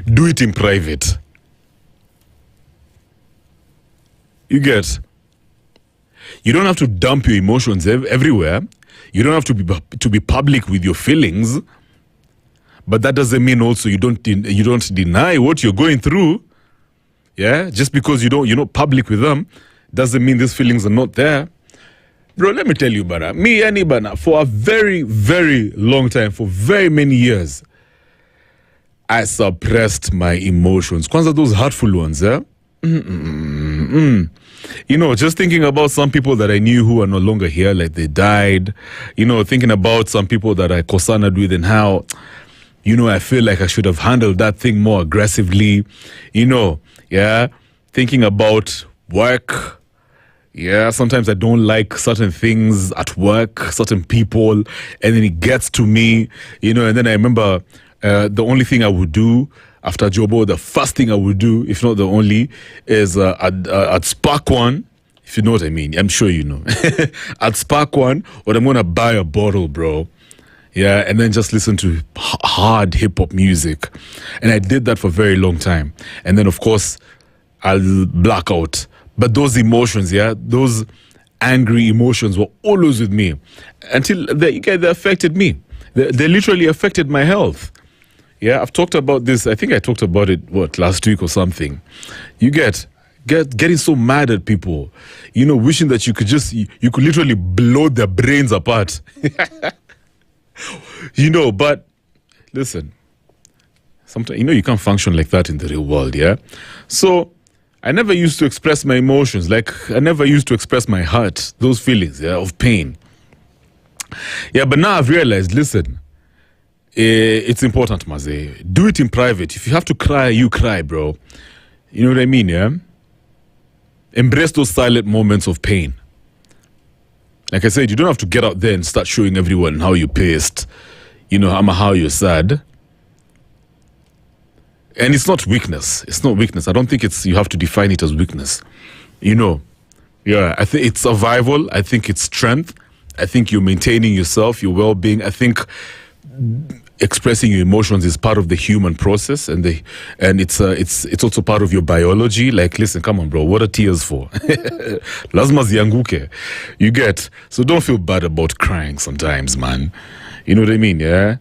Do it in private. You get? You don't have to dump your emotions everywhere. You don't have to be public with your feelings. But that doesn't mean also you don't deny what you're going through. Yeah, just because you're not public with them doesn't mean these feelings are not there. Bro, let me tell you, Bana. Me and Bana, for a very, very long time, for very many years, I suppressed my emotions. Kwanza those hurtful ones, eh? You know, just thinking about some people that I knew who are no longer here, like they died. You know, thinking about some people that I cosaned with and how, you know, I feel like I should have handled that thing more aggressively. You know, yeah. Thinking about work. Yeah, sometimes I don't like certain things at work, certain people, and then it gets to me, you know, and then I remember the only thing I would do after Jobo, the first thing I would do, if not the only, is I'd spark one, if you know what I mean. I'm sure you know. I'd spark one, or I'm going to buy a bottle, bro. Yeah, and then just listen to hard hip-hop music. And I did that for a very long time. And then, of course, I'll black out. But those emotions, yeah, those angry emotions were always with me until they affected me. They literally affected my health. Yeah, I've talked about this. I think I talked about it, last week or something. You getting so mad at people, you know, wishing that you could literally blow their brains apart. You know, but listen, sometimes, you know, you can't function like that in the real world, yeah? So I never used to express my emotions. Like, I never used to express my heart, those feelings, yeah, of pain. Yeah, but now I've realized, listen, it's important, Maze. Do it in private. If you have to cry, you cry, bro. You know what I mean, yeah? Embrace those silent moments of pain. Like I said, you don't have to get out there and start showing everyone how you're pissed, you know, how you're sad. And it's not weakness. It's not weakness. I don't think you have to define it as weakness. You know, yeah, I think it's survival. I think it's strength. I think you're maintaining yourself, your well-being. I think expressing your emotions is part of the human process, and it's also part of your biology. Like, listen, come on, bro, what are tears for? Lazima zianguke. You get? So don't feel bad about crying sometimes, man. You know what I mean, yeah?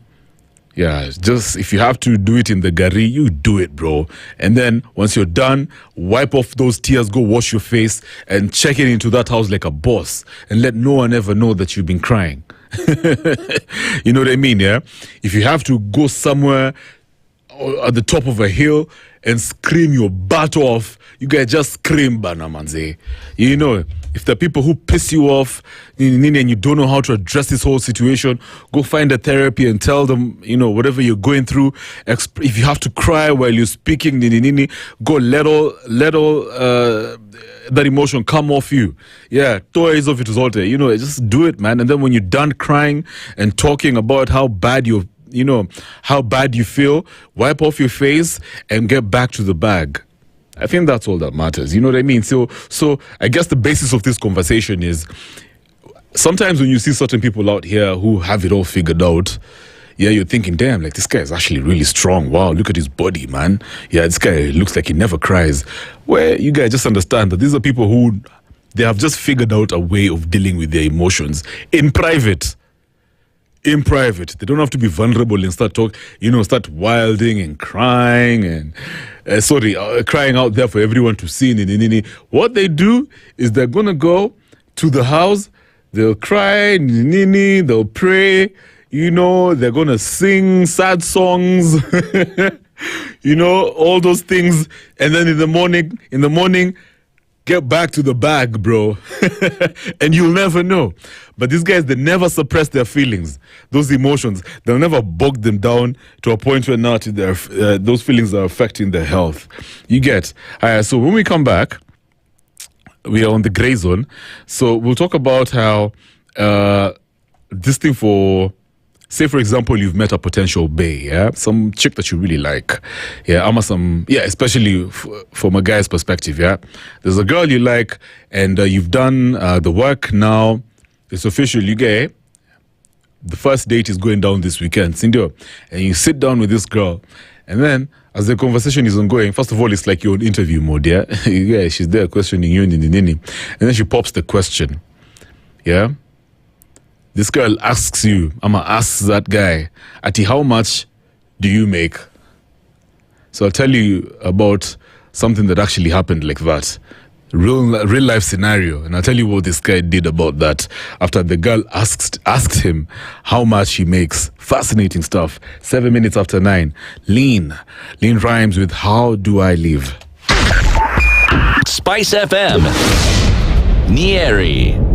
Yeah, just if you have to do it in the gari, you do it, bro. And then once you're done, wipe off those tears, go wash your face, and check it into that house like a boss, and let no one ever know that you've been crying. You know what I mean, yeah? If you have to go somewhere at the top of a hill and scream your butt off, you guys just scream, bana manze. You know, if the people who piss you off and you don't know how to address this whole situation, go find a therapy and tell them, you know, whatever you're going through. If you have to cry while you're speaking, go let all that emotion come off you. Yeah, toys of it is all there. You know, just do it, man. And then when you're done crying and talking about how bad you feel, wipe off your face and get back to the bag. I think that's all that matters. You know what I mean? So I guess the basis of this conversation is sometimes when you see certain people out here who have it all figured out, yeah, you're thinking, damn, like, this guy is actually really strong. Wow, look at his body, man. Yeah, this guy looks like he never cries. Well, you guys just understand that these are people who, they have just figured out a way of dealing with their emotions in private. In private. They don't have to be vulnerable and start wilding and crying and crying out there for everyone to see. What they do is they're gonna go to the house, they'll cry, they'll pray, you know, they're gonna sing sad songs, you know, all those things, and then in the morning, get back to the bag, bro. And you'll never know. But these guys, they never suppress their feelings, those emotions. They'll never bog them down to a point where now those feelings are affecting their health. You get? So when we come back, we are on the gray zone. So we'll talk about how this thing for... Say, for example, you've met a potential bae, yeah? Some chick that you really like. Yeah, especially from a guy's perspective, yeah? There's a girl you like, and you've done the work now. It's official, you get the first date is going down this weekend, Cindy. And you sit down with this girl, And then, as the conversation is ongoing, first of all, it's like you're in interview mode, yeah? Yeah, she's there questioning you, and then she pops the question, yeah? This girl asks you, I'ma ask that guy, Ati, how much do you make? So I'll tell you about something that actually happened like that. Real life scenario, and I'll tell you what this guy did about that after the girl asked him how much he makes. Fascinating stuff. 7 minutes after 9. Lean rhymes with how do I live? SpiceFM Nyeri.